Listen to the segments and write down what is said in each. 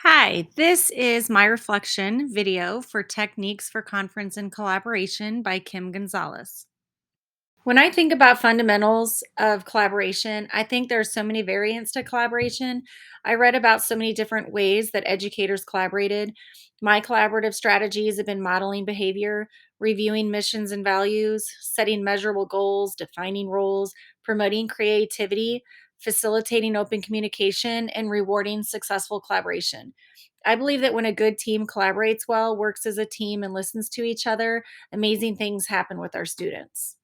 Hi, this is my reflection video for Techniques for Conference and Collaboration by Kim Gonzalez. When I think about fundamentals of collaboration, I think there are so many variants to collaboration. I read about so many different ways that educators collaborated. My collaborative strategies have been modeling behavior, reviewing missions and values, setting measurable goals, defining roles, promoting creativity, facilitating open communication, and rewarding successful collaboration. I believe that when a good team collaborates well, works as a team, and listens to each other, amazing things happen with our students.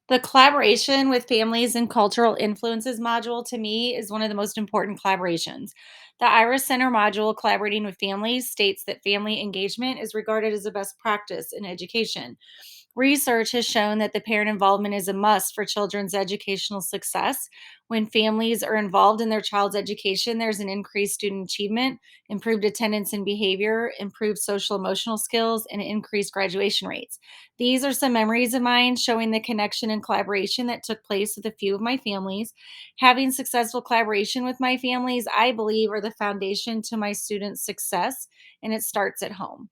The collaboration with families and cultural influences module to me is one of the most important collaborations. The Iris Center module, Collaborating with Families, states that family engagement is regarded as a best practice in education. Research has shown that the parent involvement is a must for children's educational success. When families are involved in their child's education, there's an increased student achievement, improved attendance and behavior, improved social emotional skills, and increased graduation rates. These are some memories of mine showing the connection and collaboration that took place with a few of my families. Having successful collaboration with my families, I believe, are the foundation to my students' success, and it starts at home.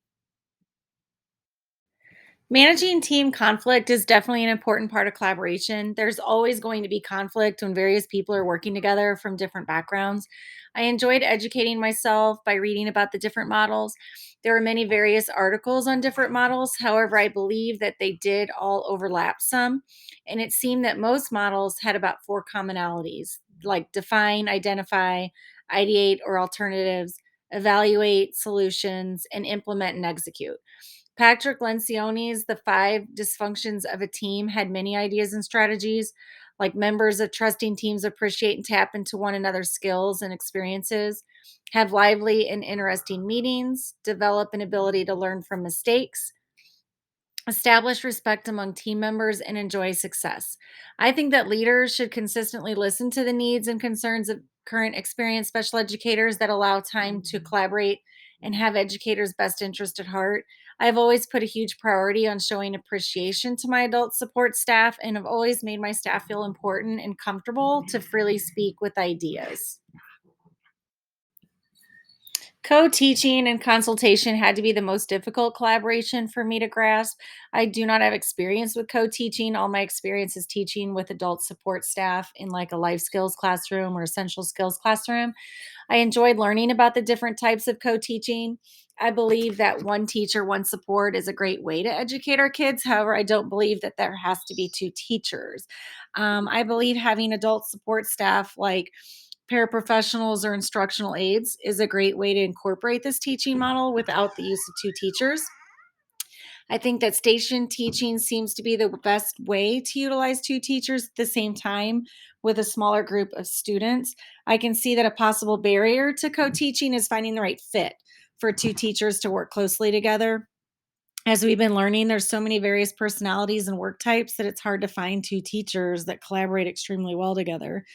Managing team conflict is definitely an important part of collaboration. There's always going to be conflict when various people are working together from different backgrounds. I enjoyed educating myself by reading about the different models. There are many various articles on different models. However, I believe that they did all overlap some. And it seemed that most models had about four commonalities like define, identify, ideate or alternatives, evaluate solutions, and implement and execute. Patrick Lencioni's The Five Dysfunctions of a Team had many ideas and strategies, like members of trusting teams appreciate and tap into one another's skills and experiences, have lively and interesting meetings, develop an ability to learn from mistakes, establish respect among team members, and enjoy success. I think that leaders should consistently listen to the needs and concerns of current experienced special educators that allow time to collaborate and have educators' best interest at heart. I've always put a huge priority on showing appreciation to my adult support staff and have always made my staff feel important and comfortable to freely speak with ideas. Co-teaching and consultation had to be the most difficult collaboration for me to grasp. I do not have experience with co-teaching. All my experience is teaching with adult support staff in like a life skills classroom or essential skills classroom. I enjoyed learning about the different types of co-teaching. I believe that one teacher, one support is a great way to educate our kids. However, I don't believe that there has to be two teachers. I believe having adult support staff like paraprofessionals or instructional aides is a great way to incorporate this teaching model without the use of two teachers. I think that station teaching seems to be the best way to utilize two teachers at the same time with a smaller group of students. I can see that a possible barrier to co teaching is finding the right fit for two teachers to work closely together. As we've been learning, there's so many various personalities and work types that it's hard to find two teachers that collaborate extremely well together.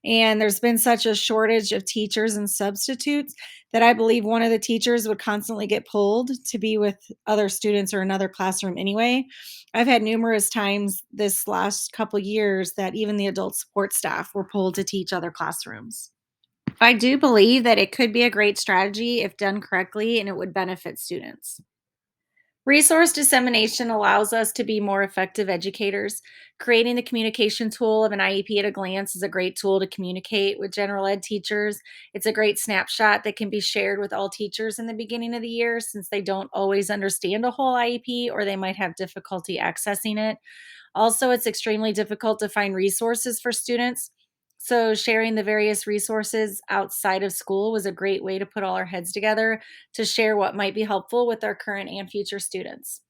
And there's been such a shortage of teachers and substitutes that I believe one of the teachers would constantly get pulled to be with other students or another classroom anyway. I've had numerous times this last couple years that even the adult support staff were pulled to teach other classrooms. I do believe that it could be a great strategy if done correctly and it would benefit students. Resource dissemination allows us to be more effective educators. Creating the communication tool of an IEP at a glance is a great tool to communicate with general ed teachers. It's a great snapshot that can be shared with all teachers in the beginning of the year since they don't always understand a whole IEP or they might have difficulty accessing it. Also, it's extremely difficult to find resources for students. So, sharing the various resources outside of school was a great way to put all our heads together to share what might be helpful with our current and future students.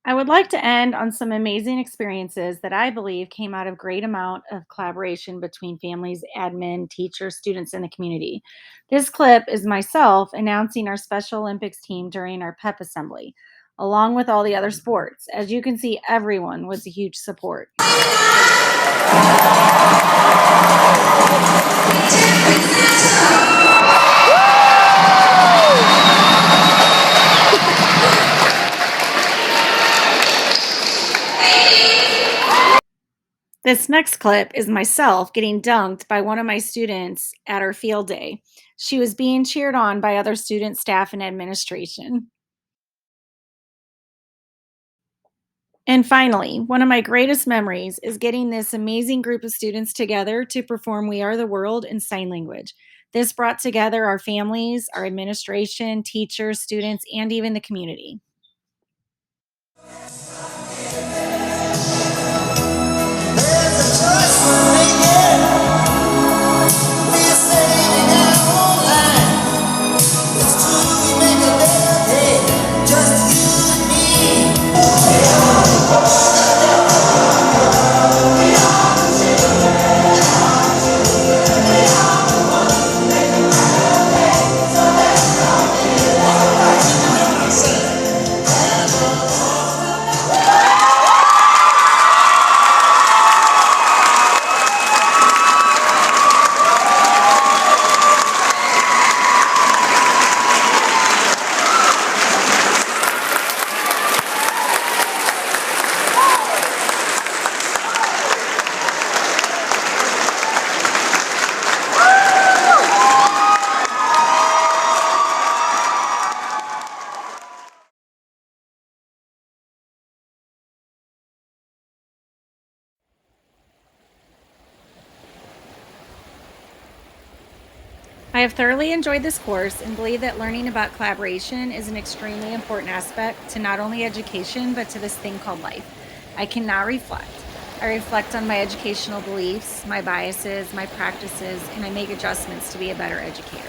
I would like to end on some amazing experiences that I believe came out of great amount of collaboration between families, admin, teachers, students, and the community. This clip is myself announcing our Special Olympics team during our PEP assembly, along with all the other sports. As you can see, everyone was a huge support. This next clip is myself getting dunked by one of my students at our field day. She was being cheered on by other students, staff, and administration. And finally, one of my greatest memories is getting this amazing group of students together to perform We Are the World in sign language. This brought together our families, our administration, teachers, students, and even the community. I have thoroughly enjoyed this course and believe that learning about collaboration is an extremely important aspect to not only education, but to this thing called life. I can now reflect. I reflect on my educational beliefs, my biases, my practices, and I make adjustments to be a better educator.